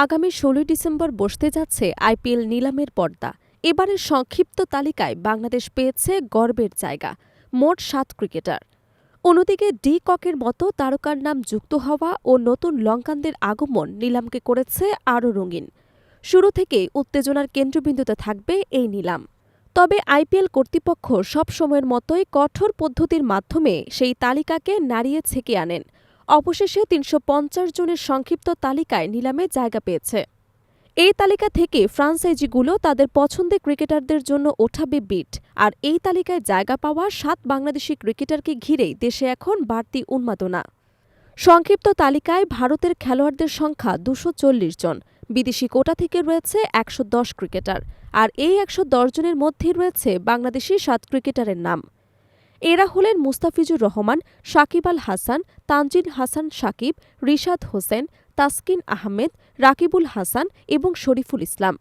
আগামী ১৬ ডিসেম্বর বসতে যাচ্ছে আইপিএল নিলামের পর্দা। এবারের সংক্ষিপ্ত তালিকায় বাংলাদেশ পেয়েছে গর্বের জায়গা, মোট ৭ ক্রিকেটার। অন্যদিকে ডি ককের মতো তারকার নাম যুক্ত হওয়া ও নতুন লঙ্কানদের আগমন নিলামকে করেছে আরও রঙিন। শুরু থেকেই উত্তেজনার কেন্দ্রবিন্দুতে থাকবে এই নিলাম। তবে আইপিএল কর্তৃপক্ষ সব সময়ের মতোই কঠোর পদ্ধতির মাধ্যমে সেই তালিকাকে নাড়িয়ে ছেঁকে আনেন। অবশেষে ৩৫০ জনের সংক্ষিপ্ত তালিকায় নিলামে জায়গা পেয়েছে। এই তালিকা থেকে ফ্রাঞ্চাইজিগুলো তাদের পছন্দের ক্রিকেটারদের জন্য ওঠাবে বিট। আর এই তালিকায় জায়গা পাওয়া ৭ বাংলাদেশি ক্রিকেটারকে ঘিরেই দেশে এখন বাড়তি উন্মাদনা। সংক্ষিপ্ত তালিকায় ভারতের খেলোয়াড়দের সংখ্যা ২৪০ জন, বিদেশি কোটা থেকে রয়েছে ১১০ ক্রিকেটার। আর এই ১১০ জনের মধ্যেই রয়েছে বাংলাদেশি ৭ ক্রিকেটারের নাম। এরা হলেন মুস্তাফিজুর রহমান, সাকিব আল হাসান, তানজিল হাসান সাকিব, রিশাদ হোসেন, তাসকিন আহমেদ, রাকিবুল হাসান এবং শরীফুল ইসলাম।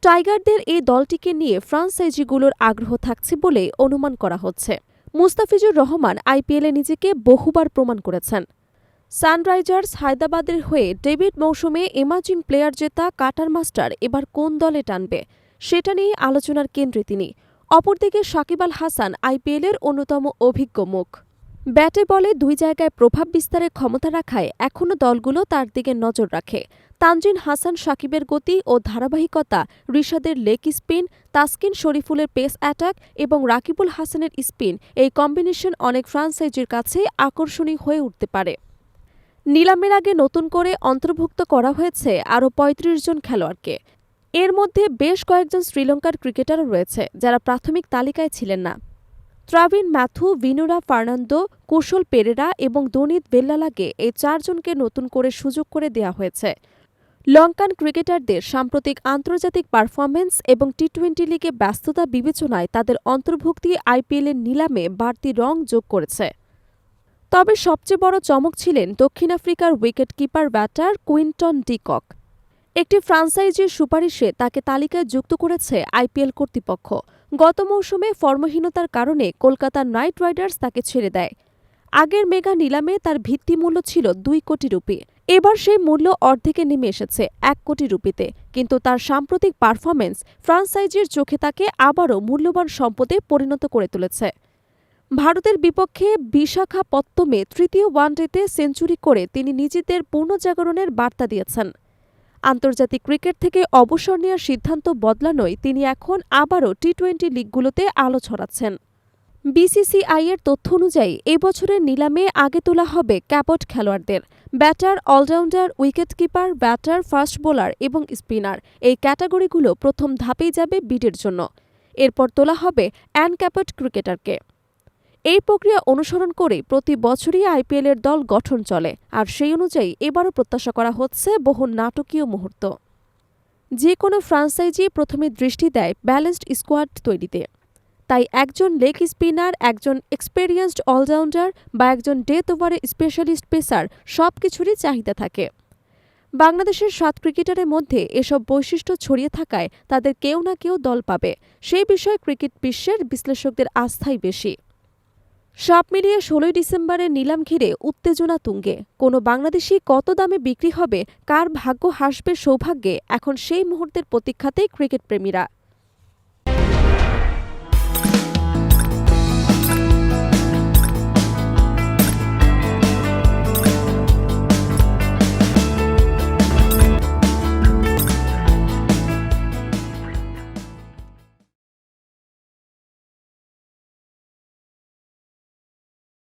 টাইগারদের এই দলটিকে নিয়ে ফ্রাঞ্চাইজিগুলোর আগ্রহ থাকছে বলে অনুমান করা হচ্ছে। মুস্তাফিজুর রহমান আইপিএলে নিজেকে বহুবার প্রমাণ করেছেন। সানরাইজার্স হায়দ্রাবাদের হয়ে ডেবিট মৌসুমে এমার্জিং প্লেয়ার জেতা কাটার মাস্টার এবার কোন দলে টানবে, সেটা নিয়ে আলোচনার কেন্দ্রে তিনি। অপরদিকে সাকিব আল হাসান আইপিএলের অন্যতম অভিজ্ঞ মুখ। ব্যাটে বলে দুই জায়গায় প্রভাব বিস্তারের ক্ষমতা রাখায় এখনও দলগুলো তার দিকে নজর রাখে। তানজিন হাসান সাকিবের গতি ও ধারাবাহিকতা, রিশাদের লেগ স্পিন, তাসকিন শরীফুলের পেস অ্যাটাক এবং রাকিবুল হাসানের স্পিন, এই কম্বিনেশন অনেক ফ্রাঞ্চাইজির কাছে আকর্ষণীয় হয়ে উঠতে পারে। নিলামের আগে নতুন করে অন্তর্ভুক্ত করা হয়েছে আরও ৩৫ জন খেলোয়াড়কে। এর মধ্যে বেশ কয়েকজন শ্রীলঙ্কার ক্রিকেটারও রয়েছে যারা প্রাথমিক তালিকায় ছিলেন না। ত্রাভিন ম্যাথু, ভিনুরা ফার্নান্দো, কুশল পেরেরা এবং দনিত বেল্লালাকে এই ৪ জনকে নতুন করে সুযোগ করে দেওয়া হয়েছে। লঙ্কান ক্রিকেটারদের সাম্প্রতিক আন্তর্জাতিক পারফরম্যান্স এবং টি-২০ লিগে ব্যস্ততা বিবেচনায় তাদের অন্তর্ভুক্তি আইপিএলের নিলামে বাড়তি রং যোগ করেছে। তবে সবচেয়ে বড় চমক ছিলেন দক্ষিণ আফ্রিকার wicket keeper batter Quinton de Kock. একটি ফ্রাঞ্চাইজির সুপারিশে তাকে তালিকায় যুক্ত করেছে আইপিএল কর্তৃপক্ষ। গত মৌসুমে ফর্মহীনতার কারণে কলকাতা নাইট রাইডার্স তাকে ছেড়ে দেয়। আগের মেগা নিলামে তার ভিত্তিমূল্য ছিল ২ কোটি রুপি। এবার সেই মূল্য অর্ধেকে নেমে এসেছে ১ কোটি রুপিতে। কিন্তু তার সাম্প্রতিক পারফরম্যান্স ফ্রাঞ্চাইজির চোখে তাকে আবারও মূল্যবান সম্পদে পরিণত করে তুলেছে। ভারতের বিপক্ষে বিশাখাপত্তমে তৃতীয় ওয়ানডেতে সেঞ্চুরি করে তিনি নিজেদের পুনর্জাগরণের বার্তা দিয়েছেন। আন্তর্জাতিক ক্রিকেট থেকে অবসর নেওয়ার সিদ্ধান্ত বদলানোয় তিনি এখন আবারও টি-২০ লিগগুলোতে আলো ছড়াচ্ছেন। বিসিসিআইয়ের তথ্য অনুযায়ী এবছরের নিলামে আগে তোলা হবে ক্যাপট খেলোয়াড়দের। Batter, all-rounder, wicketkeeper, batter, fast bowler এবং স্পিনার, এই ক্যাটাগরিগুলো প্রথম ধাপেই যাবে বিডের জন্য। এরপর তোলা হবে অ্যানক্যাপট ক্রিকেটারকে। এই প্রক্রিয়া অনুসরণ করে প্রতি বছরই আইপিএলের দল গঠন চলে। আর সেই অনুযায়ী এবারও প্রত্যাশা করা হচ্ছে বহু নাটকীয় মুহূর্ত। যে কোনো ফ্রাঞ্চাইজি প্রথমে দৃষ্টি দেয় ব্যালেন্সড স্কোয়াড তৈরিতে। তাই একজন লেগ স্পিনার, একজন এক্সপেরিয়েন্সড অলরাউন্ডার বা একজন ডেথ ওভারের স্পেশালিস্ট পেসার, সব কিছুরই চাহিদা থাকে। বাংলাদেশের ৭ ক্রিকেটারের মধ্যে এসব বৈশিষ্ট্য ছড়িয়ে থাকায় তাদের কেউ না কেউ দল পাবে, সেই বিষয়ে ক্রিকেট বিশ্বের বিশ্লেষকদের আস্থাই বেশি। সব মিলিয়ে ১৬ ডিসেম্বরের নিলাম ঘিরে উত্তেজনা তুঙ্গে। কোনো বাংলাদেশি কত দামে বিক্রি হবে, কার ভাগ্য হাসবে সৌভাগ্যে, এখন সেই মুহূর্তের প্রতীক্ষাতেই ক্রিকেট প্রেমীরা।